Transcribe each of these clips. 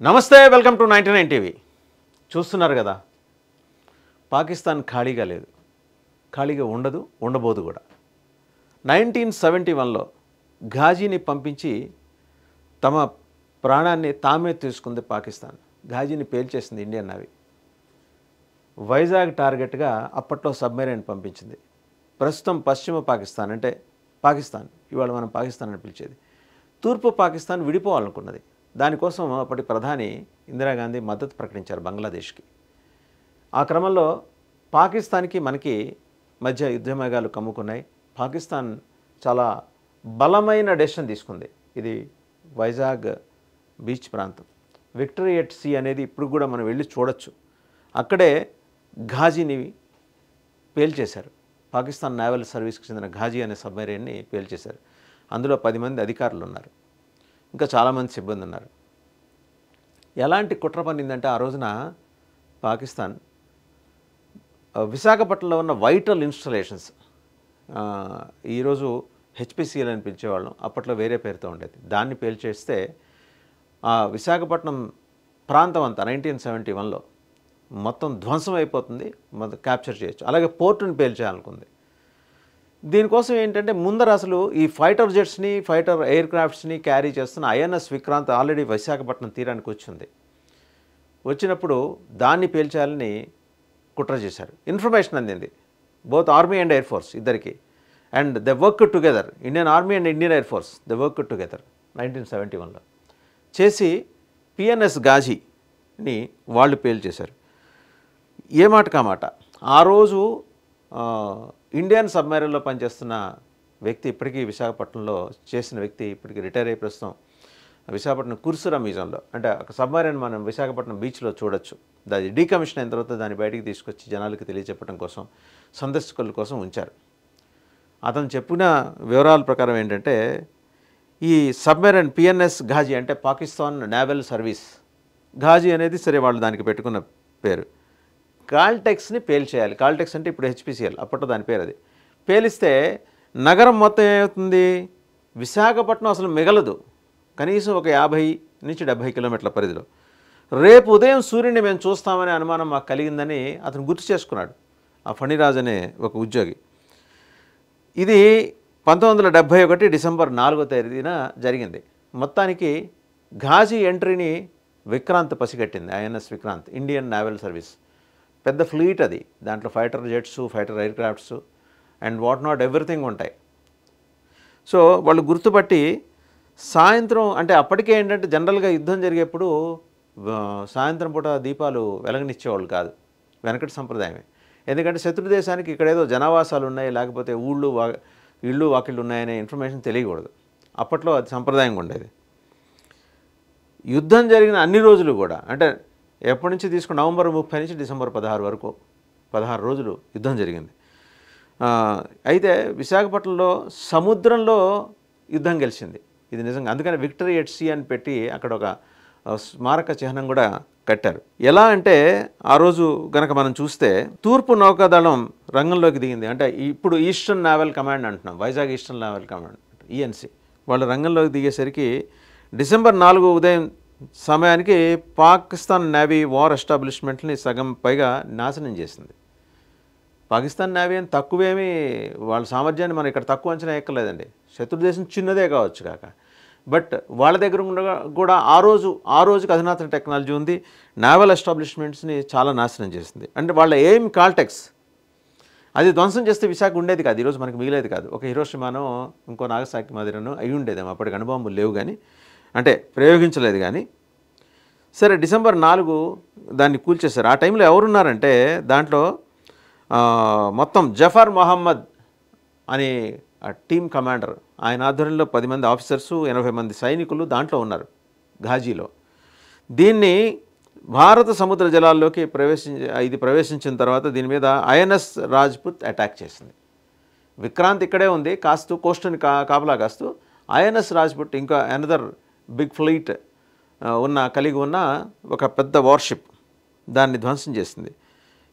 నమస్తే welcome to 99 TV. చూస్తున్నారు కదా, పాకిస్తాన్ ఖాళీగా లేదు, ఖాళీగా ఉండదు, ఉండబోదు కూడా. 1971లో ఘాజీని పంపించి తమ ప్రాణాన్ని తామే తీసుకుంది పాకిస్తాన్. ఘాజీని పేల్చేసింది ఇండియన్ నేవీ. వైజాగ్ టార్గెట్గా అప్పట్లో సబ్మెరైన్ పంపించింది. ప్రస్తుతం పశ్చిమ పాకిస్తాన్ అంటే పాకిస్తాన్, ఇవాళ మనం పాకిస్తాన్ అని పిలిచేది, తూర్పు పాకిస్తాన్ విడిపోవాలనుకున్నది. దానికోసం అప్పటి ప్రధాని ఇందిరాగాంధీ మద్దతు ప్రకటించారు బంగ్లాదేశ్కి. ఆ క్రమంలో పాకిస్తాన్కి మనకి మధ్య యుద్ధమేఘాలు కమ్ముకున్నాయి. పాకిస్తాన్ చాలా బలమైన డెసిషన్ తీసుకుంది. ఇది వైజాగ్ బీచ్ ప్రాంతం, విక్టరీ ఎట్ సీ అనేది ఇప్పుడు కూడా మనం వెళ్ళి చూడొచ్చు. అక్కడే ఘాజీని పేల్చేశారు. పాకిస్తాన్ నేవల్ సర్వీస్కి చెందిన ఘాజీ అనే సబ్మెరైన్ని పేల్చేశారు. అందులో 10 మంది అధికారులు ఉన్నారు, ఇంకా చాలామంది సిబ్బంది ఉన్నారు. ఎలాంటి కుట్ర పన్నిందంటే ఆ రోజున పాకిస్తాన్ విశాఖపట్నంలో ఉన్న వైటల్ ఇన్స్టలేషన్స్, ఈరోజు హెచ్పిసిఎల్ అని పిలిచేవాళ్ళం, అప్పట్లో వేరే పేరుతో ఉండేది, దాన్ని పేల్చేస్తే ఆ విశాఖపట్నం ప్రాంతం అంతా 1971లో మొత్తం ధ్వంసం అయిపోతుంది, మొత్తం క్యాప్చర్ చేయొచ్చు. అలాగే పోర్టుని పేల్చేయాలనుకుంది. దీనికోసం ఏంటంటే ముందర అసలు ఈ ఫైటర్ జెట్స్ని, ఫైటర్ ఎయిర్ క్రాఫ్ట్స్ని క్యారీ చేస్తున్న ఐఎన్ఎస్ విక్రాంత్ ఆల్రెడీ విశాఖపట్నం తీరానికి వచ్చింది. వచ్చినప్పుడు దాన్ని పేల్చేయాలని కుట్ర చేశారు. ఇన్ఫర్మేషన్ అందింది both army and air force ఇద్దరికి, and they work together, Indian army and Indian air force they work together 1971లో చేసి పిఎన్ఎస్ ఘాజీని వాళ్ళు పేల్చేశారు. ఏ మాట కామాట ఆ రోజు ఇండియన్ సబ్మెరైన్లో పనిచేస్తున్న వ్యక్తి, ఇప్పటికీ విశాఖపట్నంలో చేసిన వ్యక్తి, ఇప్పటికీ రిటైర్ అయ్యి ప్రస్తుతం విశాఖపట్నం కుర్సురా మ్యూజియంలో, అంటే ఒక సబ్మెరైన్ మనం విశాఖపట్నం బీచ్లో చూడొచ్చు. అది డీకమిషన్ అయిన తర్వాత దాన్ని బయటికి తీసుకొచ్చి జనాలకు తెలియజెప్పడం కోసం, సందర్శకుల కోసం ఉంచారు. అతను చెప్పిన వివరాల ప్రకారం ఏంటంటే ఈ సబ్మెరైన్ పిఎన్ఎస్ ఘాజీ అంటే పాకిస్తాన్ నేవల్ సర్వీస్, ఘాజీ అనేది సరే వాళ్ళు దానికి పెట్టుకున్న పేరు, కాల్టెక్స్ని పేల్చేయాలి. కాల్టెక్స్ అంటే ఇప్పుడు హెచ్పిసిఎల్, అప్పట్లో దాని పేరు. అది పేలిస్తే నగరం మొత్తం ఏమవుతుంది, విశాఖపట్నం అసలు మిగలదు. కనీసం ఒక 50 నుంచి 70 కిలోమీటర్ల పరిధిలో. రేపు ఉదయం సూర్యుడిని మేము చూస్తామనే అనుమానం మాకు కలిగిందని అతను గుర్తు చేసుకున్నాడు, ఆ ఫణిరాజ్ అనే ఒక ఉద్యోగి. ఇది 1971 డిసెంబర్ 4వ తేదీన జరిగింది. మొత్తానికి ఘాజీ ఎంట్రీని విక్రాంత్ పసిగట్టింది. INS Vikrant, Indian naval service, పెద్ద ఫ్లీట్ అది. దాంట్లో fighter jets, fighter air crafts and what not everything ఉంటాయి. సో వాళ్ళు గుర్తుపట్టి సాయంత్రం, అంటే అప్పటికే ఏంటంటే జనరల్గా యుద్ధం జరిగేప్పుడు సాయంత్రం పూట దీపాలు వెలగనిచ్చేవాళ్ళు కాదు, వెనకటి సంప్రదాయమే. ఎందుకంటే శత్రు దేశానికి ఇక్కడేదో జనావాసాలు ఉన్నాయి, లేకపోతే ఇళ్ళు వాకిళ్ళు ఉన్నాయనే ఇన్ఫర్మేషన్ తెలియకూడదు. అప్పట్లో అది సంప్రదాయంగా ఉండేది. యుద్ధం జరిగిన అన్ని రోజులు కూడా, అంటే ఎప్పటి నుంచి తీసుకుని నవంబర్ 30 నుంచి డిసెంబర్ 16 వరకు 16 రోజులు యుద్ధం జరిగింది. అయితే విశాఖపట్నంలో సముద్రంలో యుద్ధం గెలిచింది. ఇది నిజంగా, అందుకని విక్టరీ ఎట్ సీ అని పెట్టి అక్కడ ఒక స్మారక చిహ్నం కూడా కట్టారు. ఎలా అంటే ఆ రోజు గనక మనం చూస్తే తూర్పు నౌకాదళం రంగంలోకి దిగింది. అంటే ఇప్పుడు ఈస్టర్న్ నేవల్ కమాండ్ అంటున్నాం, Vizag eastern naval command, ENC, వాళ్ళు రంగంలోకి దిగేసరికి డిసెంబర్ 4 ఉదయం సమయానికి పాకిస్తాన్ నేవీ వార్ ఎస్టాబ్లిష్మెంట్ని సగం పైగా నాశనం చేసింది. పాకిస్తాన్ నేవీ అని తక్కువేమీ, వాళ్ళ సామర్థ్యాన్ని మనం ఇక్కడ తక్కువ అంచనా ఎక్కలేదండి. శత్రు దేశం చిన్నదే కావచ్చు కాక, బట్ వాళ్ళ దగ్గర కూడా ఆ రోజుకి అధునాతన టెక్నాలజీ ఉంది. నేవల్ ఎస్టాబ్లిష్మెంట్స్ని చాలా నాశనం చేసింది. అంటే వాళ్ళ ఎయిమ్ కాల్టెక్స్, అది ధ్వంసం చేస్తే విశాఖ ఉండేది కాదు, ఈరోజు మనకి మిగిలేదు కాదు. ఒక హిరోషిమానో ఇంకో నాగసాకి మాదిరినో అయి ఉండేదేమో. అప్పటికి అణుబాంబులు లేవు కానీ, అంటే ప్రయోగించలేదు కానీ. సరే, డిసెంబర్ 4 దాన్ని కూల్చేశారు. ఆ టైంలో ఎవరున్నారంటే దాంట్లో మొత్తం జఫర్ మొహమ్మద్ అని టీమ్ కమాండర్, ఆయన ఆధ్వర్యంలో 10 మంది ఆఫీసర్సు, 80 మంది సైనికులు దాంట్లో ఉన్నారు ఘాజీలో. దీన్ని భారత సముద్ర జలాల్లోకి ప్రవేశించిన తర్వాత దీని మీద ఐఎన్ఎస్ రాజ్పుత్ అటాక్ చేసింది. విక్రాంత్ ఇక్కడే ఉంది, కాస్తూ కోస్టుని కాపలా కాస్తూ, ఐఎన్ఎస్ రాజ్పుత్ ఇంకా అనదర్ బిగ్ ఫ్లీట్ కలిగి ఉన్న ఒక పెద్ద వార్షిప్, దాన్ని ధ్వంసం చేసింది.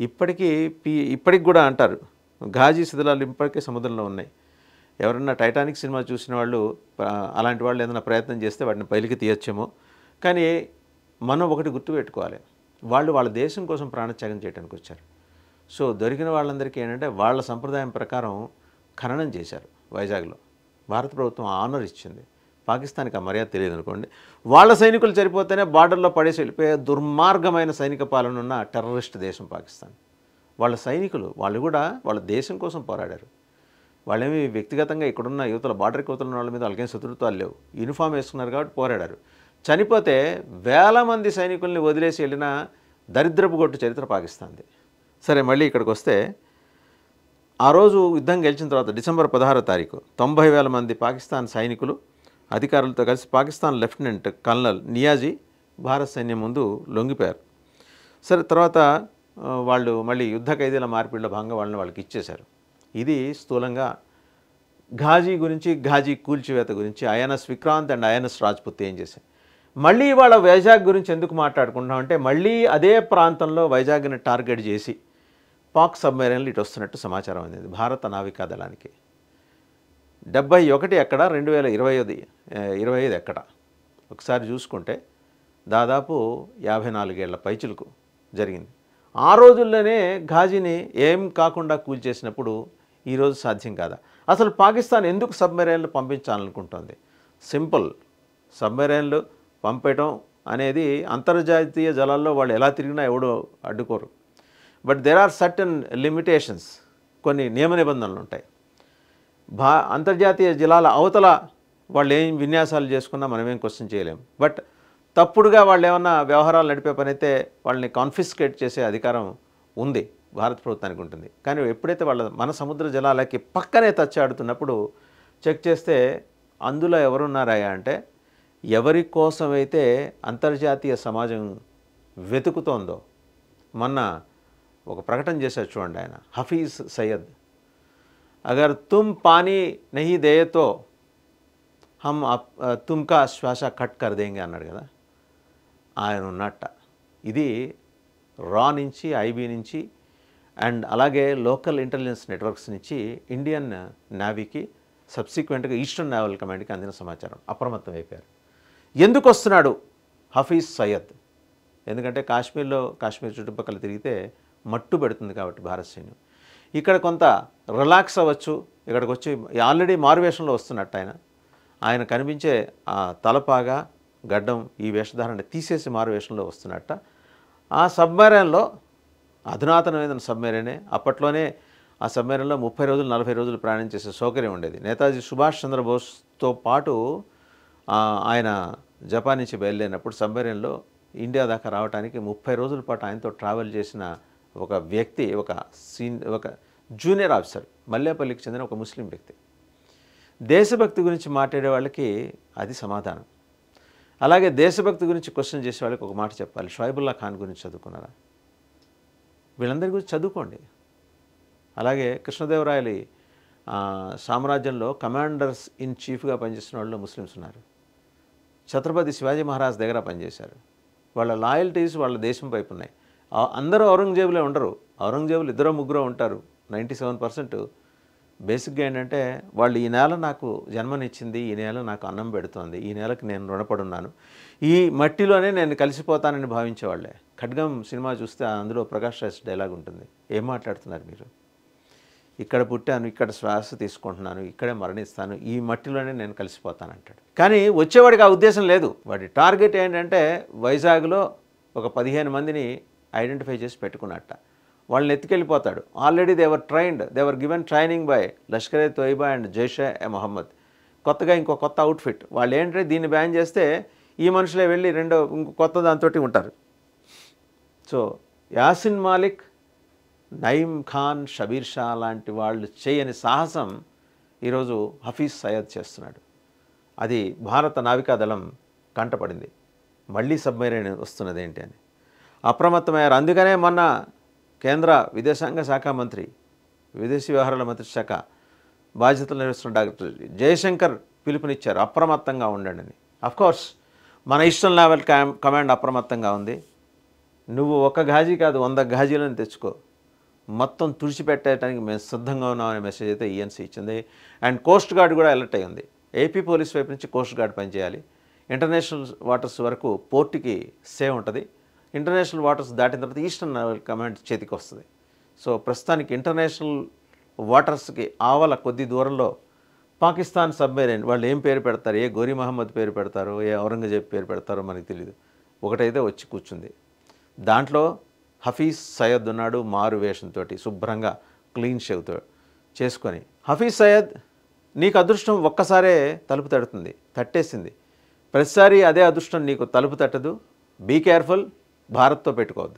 ఇప్పటికి కూడా అంటారు ఘాజీ శిథిలాలు ఇప్పటికే సముద్రంలో ఉన్నాయి. ఎవరన్నా టైటానిక్ సినిమా చూసిన వాళ్ళు అలాంటి వాళ్ళు ఏదైనా ప్రయత్నం చేస్తే వాటిని పైకి తీయచ్చేమో. కానీ మనం ఒకటి గుర్తుపెట్టుకోవాలి, వాళ్ళు వాళ్ళ దేశం కోసం ప్రాణత్యాగం చేయడానికి వచ్చారు. సో దొరికిన వాళ్ళందరికీ ఏంటంటే వాళ్ళ సంప్రదాయం ప్రకారం ఖననం చేశారు వైజాగ్లో. భారత ప్రభుత్వం ఆనర్ ఇచ్చింది. పాకిస్తాన్కి ఆ మర్యాద తెలియదు అనుకోండి. వాళ్ళ సైనికులు చనిపోతేనే బార్డర్లో పడేసి వెళ్ళిపోయే దుర్మార్గమైన సైనిక పాలన ఉన్న టెర్రరిస్ట్ దేశం పాకిస్తాన్. వాళ్ళ సైనికులు వాళ్ళు కూడా వాళ్ళ దేశం కోసం పోరాడారు. వాళ్ళేమి వ్యక్తిగతంగా ఇక్కడున్న యువతల బార్డర్ యువతల వాళ్ళ మీద వాళ్ళకేం శత్రుత్వాలు లేవు. యూనిఫామ్ వేసుకున్నారు కాబట్టి పోరాడారు. చనిపోతే వేల మంది సైనికుల్ని వదిలేసి వెళ్ళిన దరిద్రపు గొట్టు చరిత్ర పాకిస్తాన్ది. సరే, మళ్ళీ ఇక్కడికి వస్తే ఆ రోజు యుద్ధం గెలిచిన తర్వాత డిసెంబర్ 16వ తారీఖు 90,000 మంది పాకిస్తాన్ సైనికులు అధికారులతో కలిసి పాకిస్తాన్ లెఫ్టినెంట్ కల్నల్ నియాజీ భారత సైన్యం ముందు లొంగిపోయారు. సరే, తర్వాత వాళ్ళు మళ్ళీ యుద్ధ ఖైదీల మార్పిడిలో భాగంగా వాళ్ళకి ఇచ్చేశారు. ఇది స్థూలంగా ఘాజీ గురించి, ఘాజీ కూల్చివేత గురించి. INS Vikrant and INS Rajput ఏం చేశారు. మళ్ళీ వాళ్ళ వైజాగ్ గురించి ఎందుకు మాట్లాడుకుంటున్నాం అంటే, మళ్ళీ అదే ప్రాంతంలో వైజాగ్ని టార్గెట్ చేసి పాక్ సబ్మెరైన్లు ఇటు వస్తున్నట్టు సమాచారం అందింది భారత నావికా దళానికి. 71 ఎక్కడ, 2025 ఎక్కడ ఒకసారి చూసుకుంటే దాదాపు 54 ఏళ్ల పైచులకు జరిగింది. ఆ రోజుల్లోనే ఘాజీని ఏం కాకుండా కూల్చేసినప్పుడు ఈరోజు సాధ్యం కాదా? అసలు పాకిస్తాన్ ఎందుకు సబ్మెరైన్లు పంపించాలనుకుంటుంది? సింపుల్, సబ్మెరైన్లు పంపేయటం అనేది అంతర్జాతీయ జలాల్లో వాళ్ళు ఎలా తిరిగినా ఎవడో అడ్డుకోరు. But there are certain limitations, కొన్ని నియమ నిబంధనలు ఉంటాయి. అంతర్జాతీయ జలాల అవతల వాళ్ళు ఏం విన్యాసాలు చేసుకున్నా మనమేం క్వశ్చన్ చేయలేం. బట్ తప్పుడుగా వాళ్ళు ఏమన్నా వ్యవహారాలు నడిపే పని అయితే వాళ్ళని కాన్ఫిస్కేట్ చేసే అధికారం ఉంది, భారత ప్రభుత్వానికి ఉంటుంది. కానీ ఎప్పుడైతే మన సముద్ర జలాలకి పక్కనే తచ్చాడుతున్నప్పుడు చెక్ చేస్తే అందులో ఎవరున్నారాయా అంటే, ఎవరి కోసమైతే అంతర్జాతీయ సమాజం వెతుకుతోందో. మొన్న ఒక ప్రకటన చేశారు చూడండి ఆయన, Hafeez Syed. Agar Tum pani Nahi they తో హమ్ తుమ్కా శ్వాస కట్ కర్ దేంగే అన్నాడు కదా, ఆయన ఉన్నట్ట. ఇది రా నుంచి, ఐబీ నుంచి అండ్ అలాగే లోకల్ ఇంటెలిజెన్స్ నెట్వర్క్స్ నుంచి ఇండియన్ నేవీకి, సబ్సిక్వెంట్గా ఈస్టర్న్ నేవల్ కమాండ్కి అందిన సమాచారం. అప్రమత్తం అయిపోయారు. ఎందుకు వస్తున్నాడు హఫీజ్ సయ్యద్? ఎందుకంటే కాశ్మీర్ చుట్టుపక్కల తిరిగితే మట్టు పెడుతుంది కాబట్టి భారత సైన్యం. ఇక్కడ కొంత రిలాక్స్ అవ్వచ్చు. ఇక్కడికి వచ్చి ఆల్రెడీ మారువేషంలో వస్తున్నట్టు ఆయన కనిపించే ఆ తలపాగా, గడ్డం, ఈ వేషధారణ తీసేసి మారువేషంలో వస్తున్నట్ట. ఆ సబ్మెరైన్లో అధునాతనమైన సబ్మెరైనే. అప్పట్లోనే ఆ సబ్మెరైన్లో 30 రోజులు 40 రోజులు ప్రయాణం చేసే సౌకర్యం ఉండేది. నేతాజీ సుభాష్ చంద్రబోస్తో పాటు ఆయన జపాన్ నుంచి బయలుదేరినప్పుడు సబ్మెరైన్లో ఇండియా దాకా రావడానికి 30 రోజుల పాటు ఆయనతో ట్రావెల్ చేసిన ఒక వ్యక్తి, ఒక జూనియర్ ఆఫీసర్, మల్లేపల్లికి చెందిన ఒక ముస్లిం వ్యక్తి. దేశభక్తి గురించి మాట్లాడే వాళ్ళకి అది సమాధానం. అలాగే దేశభక్తి గురించి క్వశ్చన్ చేసే వాళ్ళకి ఒక మాట చెప్పాలి, షోయబుల్లా ఖాన్ గురించి చదువుకున్నారా? వీళ్ళందరి గురించి చదువుకోండి. అలాగే కృష్ణదేవరాయలు సామ్రాజ్యంలో కమాండర్స్ ఇన్ చీఫ్గా పనిచేసిన వాళ్ళు ముస్లిమ్స్ ఉన్నారు. ఛత్రపతి శివాజీ మహారాజ్ దగ్గర పనిచేశారు. వాళ్ళ లాయల్టీస్ వాళ్ళ దేశం వైపు ఉన్నాయి. అందరూ ఔరంగజేబులే ఉండరు. ఔరంగజేబులు 2-3 ఉంటారు. 97% బేసిక్గా ఏంటంటే వాళ్ళు ఈ నేల నాకు జన్మనిచ్చింది, ఈ నేల నాకు అన్నం పెడుతోంది, ఈ నేలకు నేను రుణపడున్నాను, ఈ మట్టిలోనే నేను కలిసిపోతానని భావించేవాళ్ళే. ఖడ్గం సినిమా చూస్తే అందులో ప్రకాష్ రాజ్ డైలాగ్ ఉంటుంది, ఏం మాట్లాడుతున్నారు మీరు, ఇక్కడ పుట్టాను, ఇక్కడ శ్వాస తీసుకుంటున్నాను, ఇక్కడే మరణిస్తాను, ఈ మట్టిలోనే నేను కలిసిపోతాను అంటాడు. కానీ వచ్చేవాడికి ఆ ఉద్దేశం లేదు. వాడి టార్గెట్ ఏంటంటే వైజాగ్లో ఒక 15 మందిని ఐడెంటిఫై చేసి పెట్టుకున్నట్ట. వాళ్ళని ఎత్తుకెళ్ళిపోతాడు. Already they are given training by Lashkar e Taiba and Jaish e Mohammed. కొత్తగా ఇంకో కొత్త అవుట్ఫిట్. వాళ్ళు ఏంటంటే దీన్ని బ్యాన్ చేస్తే ఈ మనుషులే వెళ్ళి ఇంకో కొత్త దాంతో ఉంటారు. సో యాసిన్ మాలిక్, నయీం ఖాన్, షబీర్ షా లాంటి వాళ్ళు చేయని సాహసం ఈరోజు హఫీజ్ సయ్యద్ చేస్తున్నాడు. అది భారత నావికాదళం కంటపడింది. మళ్ళీ సబ్మెరైన్ వస్తున్నది ఏంటి అని అప్రమత్తమయ్యారు. అందుకనే మొన్న కేంద్ర విదేశాంగ శాఖ మంత్రి, విదేశీ వ్యవహారాల మంత్రి శాఖ బాధ్యతలు నిర్వహిస్తున్న డాక్టర్ జయశంకర్ పిలుపునిచ్చారు, అప్రమత్తంగా ఉండండి అని. అఫ్కోర్స్ మన ఈస్టర్న్ నేవల్ కమాండ్ అప్రమత్తంగా ఉంది. నువ్వు ఒక ఘాజీ కాదు 100 ఘాజీలను తెచ్చుకో, మొత్తం తుడిచిపెట్టడానికి మేము సిద్ధంగా ఉన్నామనే మెసేజ్ అయితే ఈఎన్సీ ఇచ్చింది. అండ్ కోస్ట్ గార్డ్ కూడా అలర్ట్ అయ్యింది. ఏపీ పోలీస్ వైపు నుంచి కోస్ట్ గార్డ్ పనిచేయాలి. ఇంటర్నేషనల్ వాటర్స్ వరకు పోర్టుకి సేవ్ ఉంటుంది. ఇంటర్నేషనల్ వాటర్స్ దాటిన తర్వాత ఈస్టర్న్ నావల్ కమాండ్ చేతికి వస్తుంది. సో ప్రస్తుతానికి ఇంటర్నేషనల్ వాటర్స్కి ఆవల కొద్ది దూరంలో పాకిస్తాన్ సబ్మెరైన్ వాళ్ళు ఏం పేరు పెడతారు, ఏ గోరీ మహమ్మద్ పేరు పెడతారో, ఏ ఔరంగజేబ్ పేరు పెడతారో మనకు తెలియదు. ఒకటైతే వచ్చి కూర్చుంది. దాంట్లో హఫీజ్ సయ్యద్ ఉన్నాడు, మారు వేషంతో శుభ్రంగా క్లీన్ షేవ్తో చేసుకొని. హఫీజ్ సయ్యద్ నీకు అదృష్టం ఒక్కసారే తలుపు తడుతుంది, తట్టేసింది. ప్రతిసారి అదే అదృష్టం నీకు తలుపు తట్టదు. బీ కేర్ఫుల్, భారత్తో పెట్టుకోవద్దు.